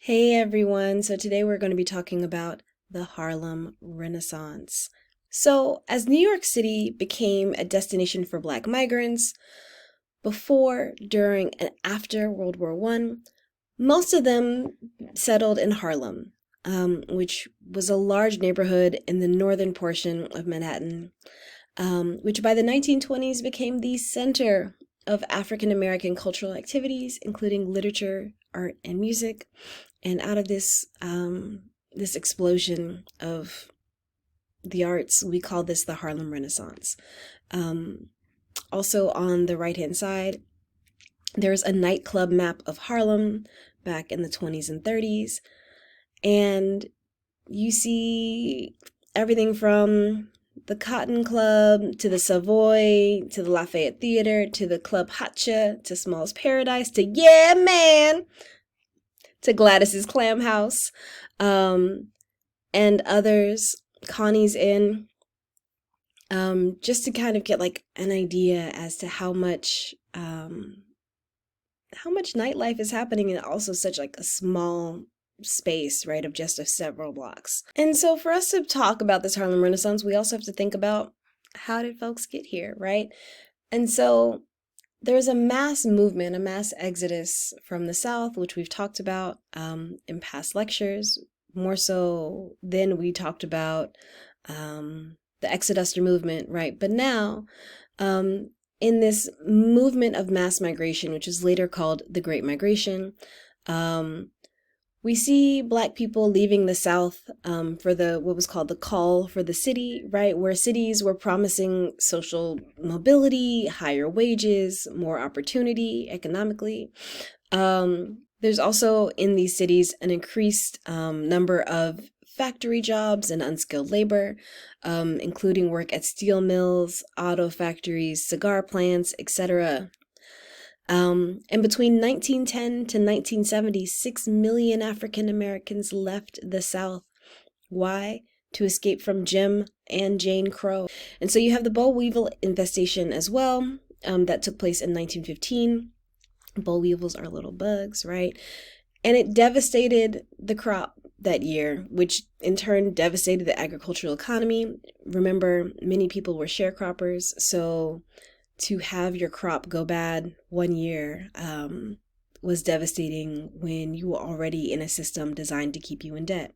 Hey everyone, so today we're going to be talking about the Harlem Renaissance. So, as New York City became a destination for Black migrants before, during, and after World War I, most of them settled in Harlem, which was a large neighborhood in the northern portion of Manhattan, which by the 1920s became the center of African American cultural activities, including literature, art, and music. And out of this explosion of the arts, we call this the Harlem Renaissance. Also on the right-hand side, there's a nightclub map of Harlem back in the 20s and 30s. And you see everything from the Cotton Club to the Savoy to the Lafayette Theater to the Club Hatcha to Small's Paradise to Yeah Man to Gladys's Clam House, and others, Connie's Inn, just to kind of get like an idea as to how much nightlife is happening in also such like a small space, right, of just several blocks. And so for us to talk about this Harlem Renaissance, we also have to think about how did folks get here, right? And so there's a mass movement, a mass exodus from the South, which we've talked about in past lectures, more so than we talked about the Exoduster movement, right? But now, in this movement of mass migration, which is later called the Great Migration, we see Black people leaving the South for what was called the call for the city, right? Where cities were promising social mobility, higher wages, more opportunity economically. There's also in these cities an increased number of factory jobs and unskilled labor, including work at steel mills, auto factories, cigar plants, etc. And between 1910 to 1970, 6 million African Americans left the South. Why? To escape from Jim and Jane Crow. And so you have the boll weevil infestation as well, that took place in 1915. Boll weevils are little bugs, right? And it devastated the crop that year, which in turn devastated the agricultural economy. Remember, many people were sharecroppers, so to have your crop go bad one year was devastating when you were already in a system designed to keep you in debt.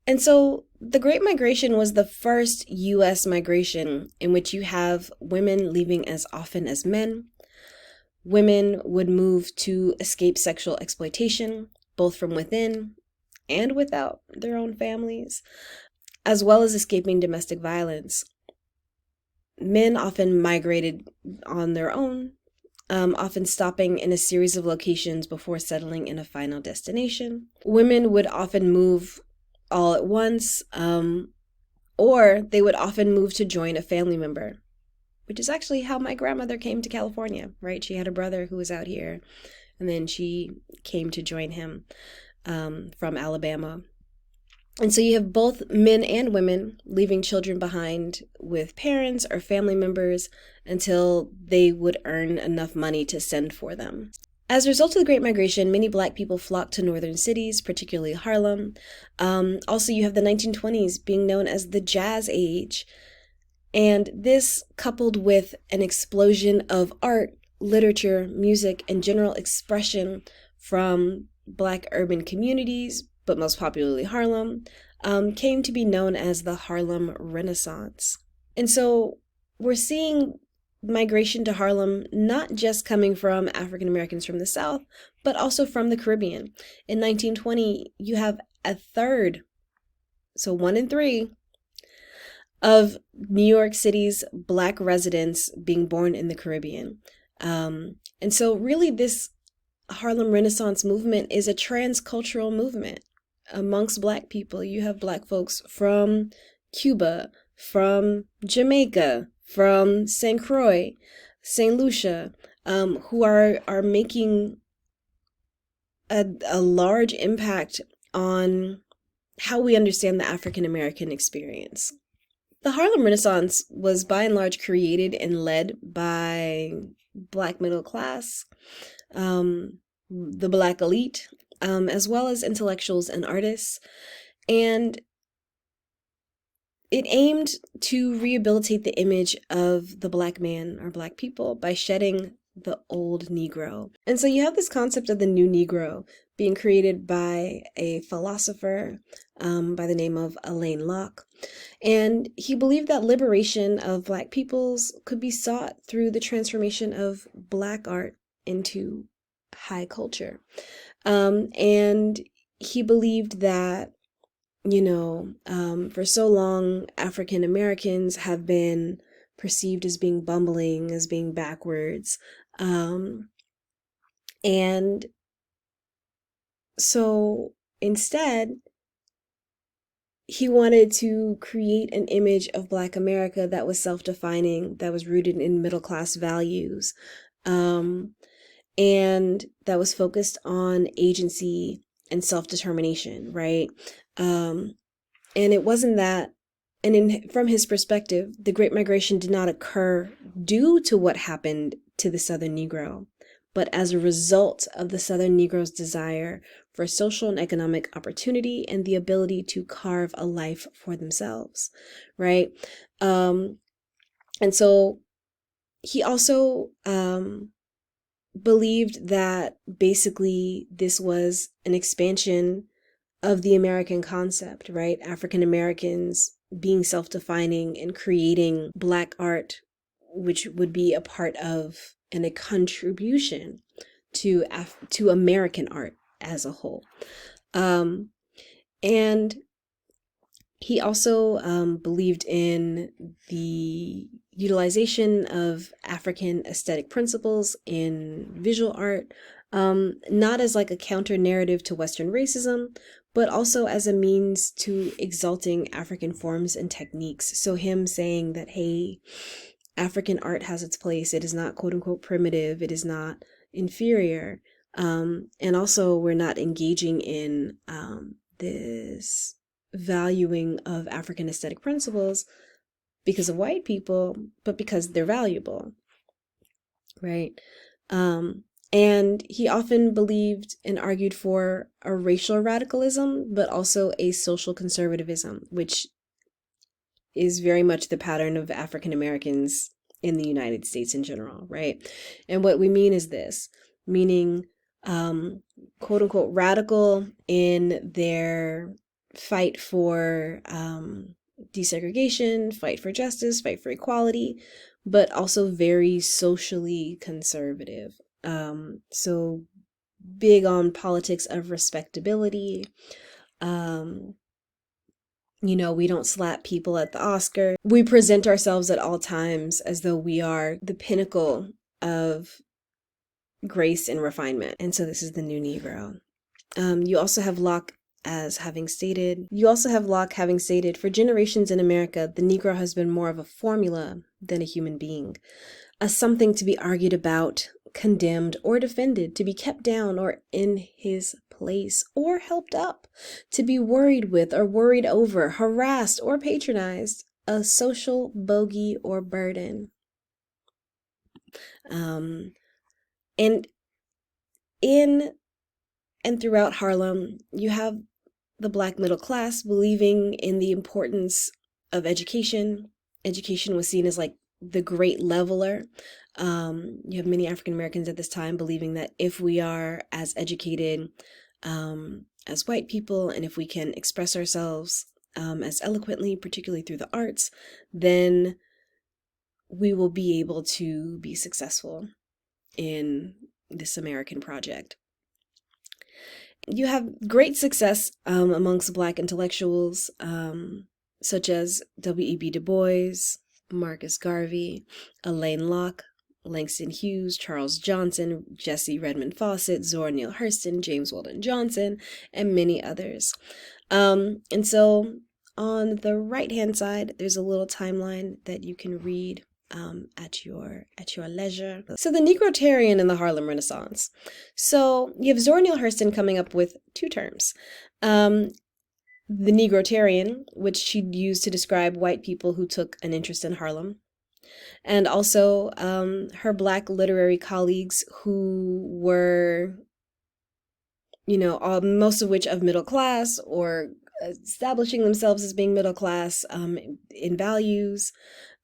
And so the Great Migration was the first U.S. migration in which you have women leaving as often as men. Women would move to escape sexual exploitation, both from within and without their own families, as well as escaping domestic violence. Men often migrated on their own, often stopping in a series of locations before settling in a final destination. Women would often move all at once, or they would often move to join a family member, which is actually how my grandmother came to California, right? She had a brother who was out here, and then she came to join him from Alabama. And so you have both men and women leaving children behind with parents or family members until they would earn enough money to send for them. As a result of the Great Migration, many Black people flocked to northern cities, particularly Harlem. Also, you have the 1920s being known as the Jazz Age. And this, coupled with an explosion of art, literature, music, and general expression from Black urban communities, but most popularly Harlem, came to be known as the Harlem Renaissance. And so we're seeing migration to Harlem not just coming from African Americans from the South, but also from the Caribbean. In 1920, you have a third, so 1 in 3, of New York City's Black residents being born in the Caribbean. And so really this Harlem Renaissance movement is a transcultural movement amongst Black people. You have Black folks from Cuba, from Jamaica, from St. Croix, St. Lucia, who are making a large impact on how we understand the African American experience. The Harlem Renaissance was by and large created and led by Black middle class, the Black elite, as well as intellectuals and artists. And it aimed to rehabilitate the image of the Black man or Black people by shedding the old Negro. And so you have this concept of the new Negro being created by a philosopher by the name of Alain Locke. And he believed that liberation of Black peoples could be sought through the transformation of Black art into high culture. And he believed that for so long, African Americans have been perceived as being bumbling, as being backwards. And so instead, he wanted to create an image of Black America that was self-defining, that was rooted in middle-class values, and that was focused on agency and self-determination, right? And it wasn't that, and from his perspective, the Great Migration did not occur due to what happened to the Southern Negro, but as a result of the Southern Negro's desire for social and economic opportunity and the ability to carve a life for themselves, right? And so he also believed that basically this was an expansion of the American concept, right? African Americans being self-defining and creating Black art, which would be a part of and a contribution to American art as a whole. And he also believed in the utilization of African aesthetic principles in visual art, not as like a counter narrative to Western racism, but also as a means to exalting African forms and techniques. So him saying that, hey, African art has its place. It is not quote unquote primitive. It is not inferior. And also we're not engaging in this valuing of African aesthetic principles because of white people, but because they're valuable, right? And he often believed and argued for a racial radicalism, but also a social conservatism, which is very much the pattern of African Americans in the United States in general, right? And what we mean is this, meaning quote unquote radical in their fight for desegregation, fight for justice, fight for equality, but also very socially conservative. So big on politics of respectability. We don't slap people at the Oscar. We present ourselves at all times as though we are the pinnacle of grace and refinement. And so this is the new Negro. You also have Locke having stated, for generations in America, the Negro has been more of a formula than a human being, a something to be argued about, condemned, or defended, to be kept down or in his place, or helped up, to be worried with or worried over, harassed or patronized, a social bogey or burden. And throughout Harlem, you have the Black middle class believing in the importance of education. Education was seen as like the great leveler. You have many African Americans at this time believing that if we are as educated as white people, and if we can express ourselves as eloquently, particularly through the arts, then we will be able to be successful in this American project. You have great success amongst Black intellectuals, such as W.E.B. Du Bois, Marcus Garvey, Alain Locke, Langston Hughes, Charles Johnson, Jesse Redmond Fawcett, Zora Neale Hurston, James Weldon Johnson, and many others. And so on the right-hand side, there's a little timeline that you can read at your leisure. So the Negrotarian in the Harlem Renaissance. So you have Zora Neale Hurston coming up with two terms. The Negrotarian, which she used to describe white people who took an interest in Harlem, and also her Black literary colleagues who were most of which of middle class or establishing themselves as being middle class in values,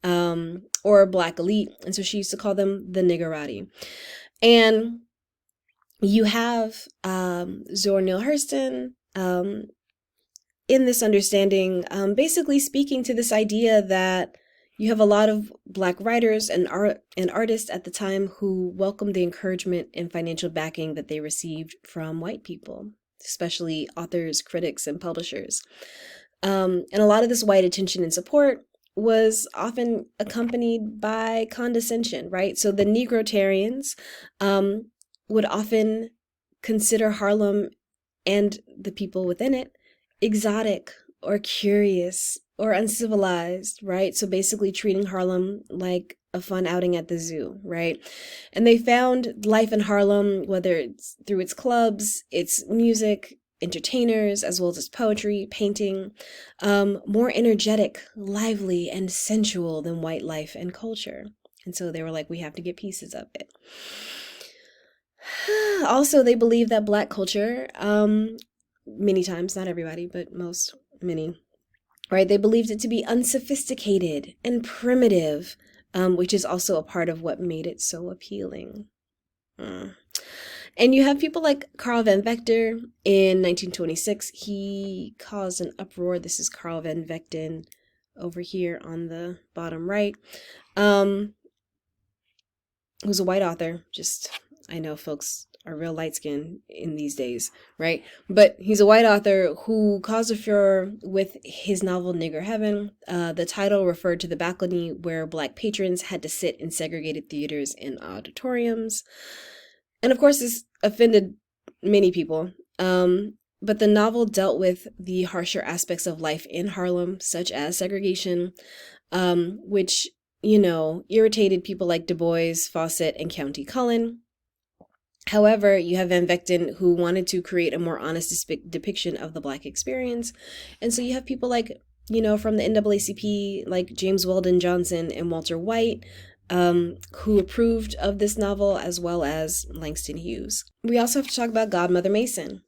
or a black elite. And so she used to call them the niggerati. And you have Zora Neale Hurston in this understanding, basically speaking to this idea that you have a lot of black writers and artists at the time who welcomed the encouragement and financial backing that they received from white people, especially authors, critics, and publishers. And a lot of this white attention and support was often accompanied by condescension, right? So the Negrotarians would often consider Harlem and the people within it exotic or curious or uncivilized, right? So basically treating Harlem like a fun outing at the zoo, right? And they found life in Harlem, whether it's through its clubs, its music, entertainers, as well as its poetry, painting, more energetic, lively, and sensual than white life and culture. And so they were like, we have to get pieces of it. Also, they believe that black culture, many times, not everybody, but many, right? They believed it to be unsophisticated and primitive, which is also a part of what made it so appealing. And you have people like Carl Van Vechten in 1926. He caused an uproar. This is Carl Van Vechten over here on the bottom right. Who's a white author. I know folks are real light-skinned in these days, right? But he's a white author who caused a furor with his novel Nigger Heaven. The title referred to the balcony where black patrons had to sit in segregated theaters and auditoriums. And of course, this offended many people. But the novel dealt with the harsher aspects of life in Harlem, such as segregation, which, irritated people like Du Bois, Fawcett, and County Cullen. However, you have Van Vechten who wanted to create a more honest depiction of the black experience. And so you have people like, from the NAACP, like James Weldon Johnson and Walter White, who approved of this novel, as well as Langston Hughes. We also have to talk about Godmother Mason.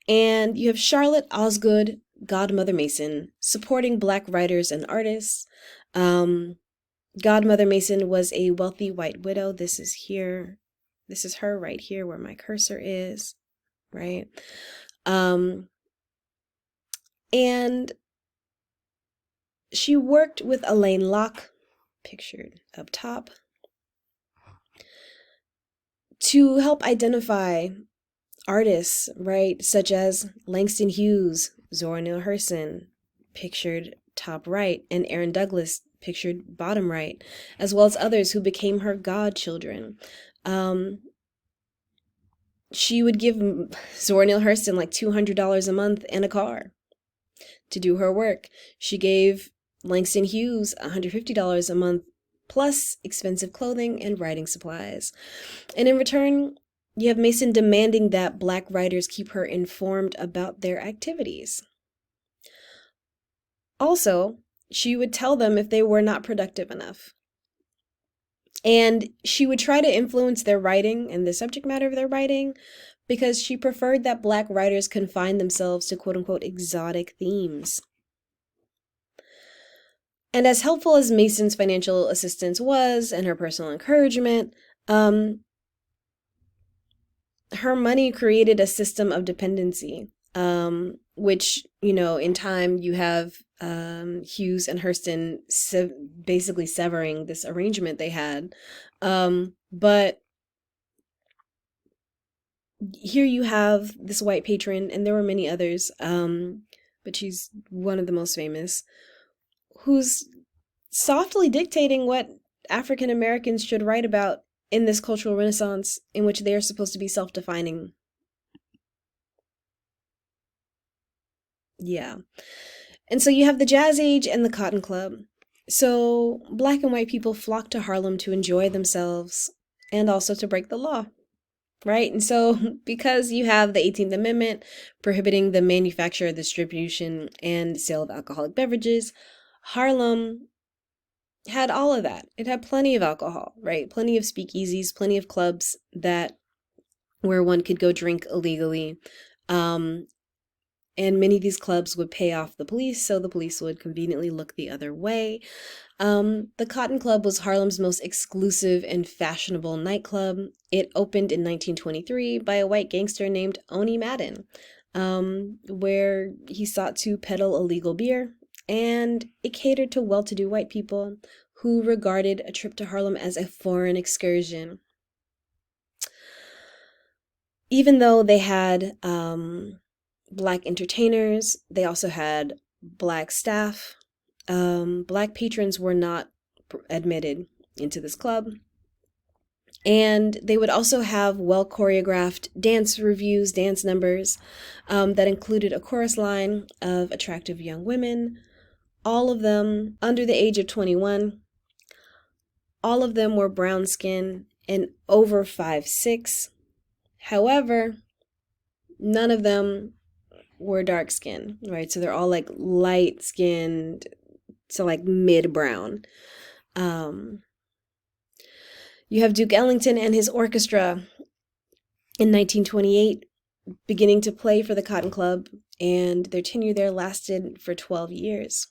And you have Charlotte Osgood, Godmother Mason, supporting black writers and artists. Godmother Mason was a wealthy white widow. This is here. This is her right here where my cursor is, right? And she worked with Elaine Locke, pictured up top, to help identify artists, right, such as Langston Hughes, Zora Neale Hurston, pictured top right, and Aaron Douglas, pictured bottom right, as well as others who became her godchildren. She would give Zora Neale Hurston like $200 a month and a car to do her work. She gave Langston Hughes $150 a month plus expensive clothing and writing supplies. And in return, you have Mason demanding that black writers keep her informed about their activities. Also, she would tell them if they were not productive enough. And she would try to influence their writing and the subject matter of their writing because she preferred that black writers confine themselves to quote-unquote exotic themes. And as helpful as Mason's financial assistance was and her personal encouragement, her money created a system of dependency, which, in time you have Hughes and Hurston basically severing this arrangement they had. But here you have this white patron, and there were many others, but she's one of the most famous, who's softly dictating what African Americans should write about in this cultural renaissance in which they are supposed to be self-defining. Yeah. And so you have the Jazz Age and the Cotton Club. So black and white people flocked to Harlem to enjoy themselves and also to break the law, right? And so because you have the 18th Amendment prohibiting the manufacture, distribution, and sale of alcoholic beverages, Harlem had all of that. It had plenty of alcohol, right? Plenty of speakeasies, plenty of clubs that where one could go drink illegally. And many of these clubs would pay off the police, so the police would conveniently look the other way. The Cotton Club was Harlem's most exclusive and fashionable nightclub. It opened in 1923 by a white gangster named Oni Madden, where he sought to peddle illegal beer, and it catered to well-to-do white people who regarded a trip to Harlem as a foreign excursion. Even though they had Black entertainers, they also had Black staff. Black patrons were not admitted into this club. And they would also have well choreographed dance reviews, dance numbers that included a chorus line of attractive young women, all of them under the age of 21. All of them were brown skinned and over 5'6". However, none of them were dark skinned, right? So they're all like light skinned to like mid brown. You have Duke Ellington and his orchestra in 1928 beginning to play for the Cotton Club, and their tenure there lasted for 12 years.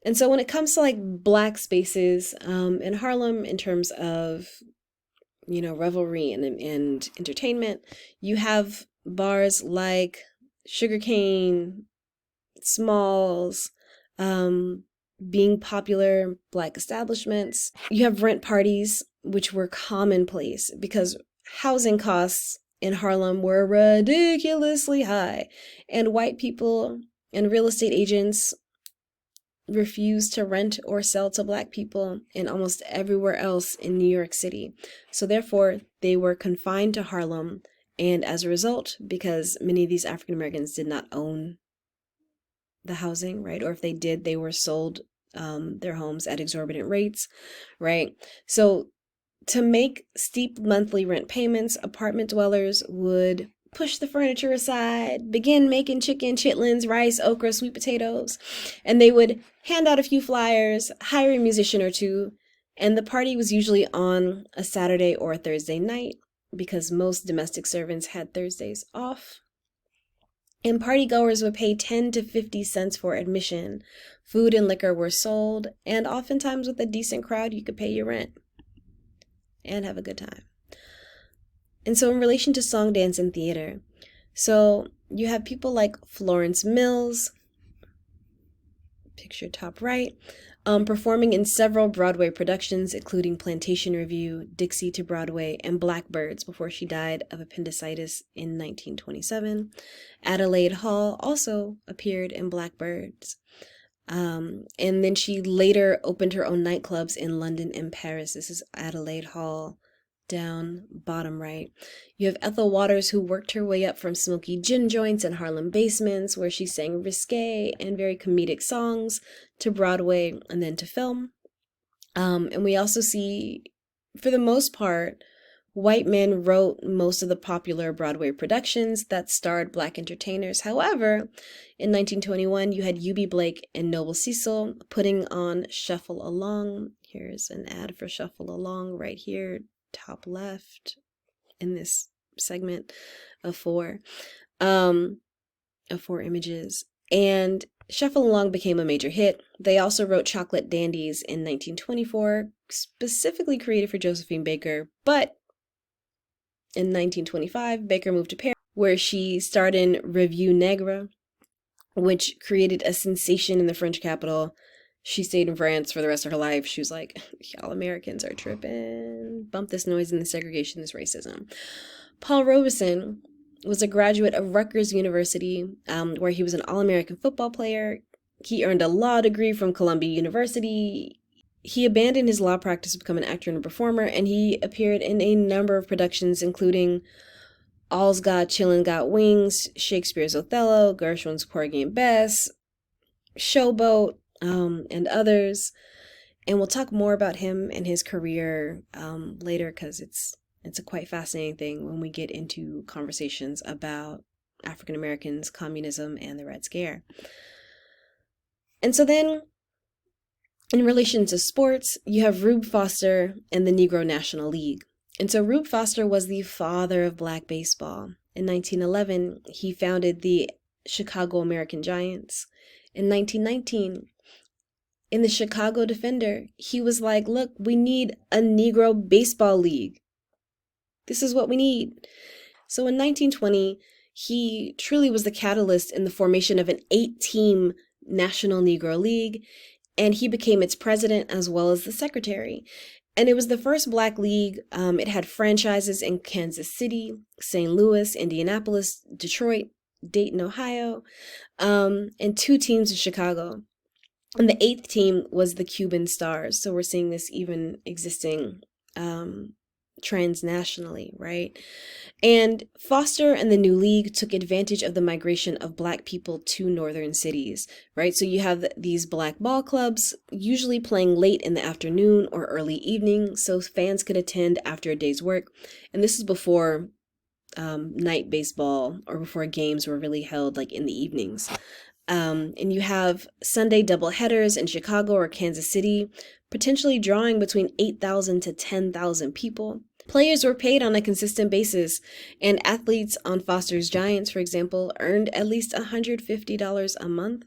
And so when it comes to like Black spaces in Harlem in terms of, you know, revelry and entertainment, you have bars like Sugarcane, Smalls, being popular Black establishments. You have rent parties, which were commonplace because housing costs in Harlem were ridiculously high, and white people and real estate agents refused to rent or sell to Black people in almost everywhere else in New York City. So therefore, they were confined to Harlem, and as a result, because many of these African Americans did not own the housing, right? Or if they did, they were sold their homes at exorbitant rates, right? So to make steep monthly rent payments, apartment dwellers would push the furniture aside, begin making chicken, chitlins, rice, okra, sweet potatoes, and they would hand out a few flyers, hire a musician or two, and the party was usually on a Saturday or a Thursday night because most domestic servants had Thursdays off. And partygoers would pay 10 to 50 cents for admission. Food and liquor were sold, and oftentimes with a decent crowd, you could pay your rent and have a good time. And so in relation to song, dance, and theater, so you have people like Florence Mills, picture top right, performing in several Broadway productions, including Plantation Review, Dixie to Broadway, and Blackbirds before she died of appendicitis in 1927. Adelaide Hall also appeared in Blackbirds. And then she later opened her own nightclubs in London and Paris. This is Adelaide Hall down bottom right. You have Ethel Waters, who worked her way up from smoky gin joints and Harlem basements, where she sang risque and very comedic songs, to Broadway and then to film. And we also see, for the most part, white men wrote most of the popular Broadway productions that starred Black entertainers. However, in 1921, you had Eubie Blake and Noble Cecil putting on Shuffle Along. Here's an ad for Shuffle Along right here, top left in this segment of four images. And Shuffle Along became a major hit. They also wrote Chocolate Dandies in 1924, specifically created for Josephine Baker, but in 1925, Baker moved to Paris, where she starred in Revue Negre, which created a sensation in the French capital. She stayed in France for the rest of her life. She was like, y'all Americans are tripping. Bump this noise and the segregation, this racism. Paul Robeson was a graduate of Rutgers University, where he was an All-American football player. He earned a law degree from Columbia University. He abandoned his law practice to become an actor and a performer, and he appeared in a number of productions, including All's Got Chillin' Got Wings, Shakespeare's Othello, Gershwin's Porgy and Bess, Showboat, and others. And we'll talk more about him and his career later, because it's a quite fascinating thing when we get into conversations about African Americans, communism, and the Red Scare. And so then, in relation to sports, you have Rube Foster and the Negro National League. And so Rube Foster was the father of black baseball. In 1911, he founded the Chicago American Giants. In 1919, in the Chicago Defender, he was like, look, we need a Negro baseball league. This is what we need. So in 1920, he truly was the catalyst in the formation of an 8-team National Negro League, and he became its president as well as the secretary. And it was the first black league. It had franchises in Kansas City, St. Louis, Indianapolis, Detroit, Dayton, Ohio, and 2 teams in Chicago. And the 8th team was the Cuban Stars. So we're seeing this even existing transnationally, right? And Foster and the new league took advantage of the migration of black people to northern cities, right? So you have these black ball clubs, usually playing late in the afternoon or early evening, so fans could attend after a day's work. And this is before night baseball, or before games were really held like in the evenings. And you have Sunday doubleheaders in Chicago or Kansas City, potentially drawing between 8,000 to 10,000 people. Players were paid on a consistent basis, and athletes on Foster's Giants, for example, earned at least $150 a month.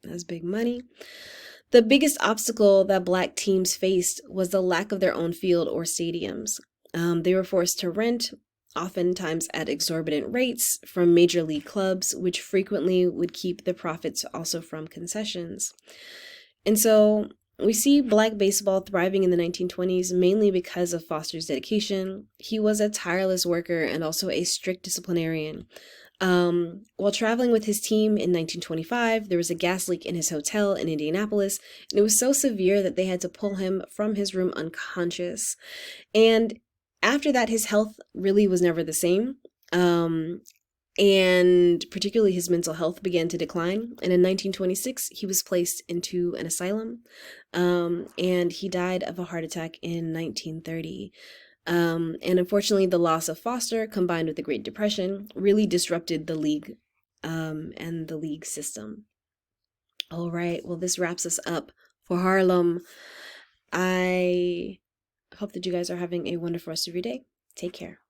That's big money. The biggest obstacle that black teams faced was the lack of their own field or stadiums. They were forced to rent, oftentimes at exorbitant rates, from major league clubs, which frequently would keep the profits also from concessions. And so we see black baseball thriving in the 1920s mainly because of Foster's dedication. He was a tireless worker and also a strict disciplinarian. While traveling with his team in 1925, there was a gas leak in his hotel in Indianapolis, and it was so severe that they had to pull him from his room unconscious. And after that, his health really was never the same. And particularly his mental health began to decline. And in 1926, he was placed into an asylum, and he died of a heart attack in 1930. And unfortunately, the loss of Foster, combined with the Great Depression, really disrupted the league and the league system. All right, well, this wraps us up for Harlem. I hope that you guys are having a wonderful rest of your day. Take care.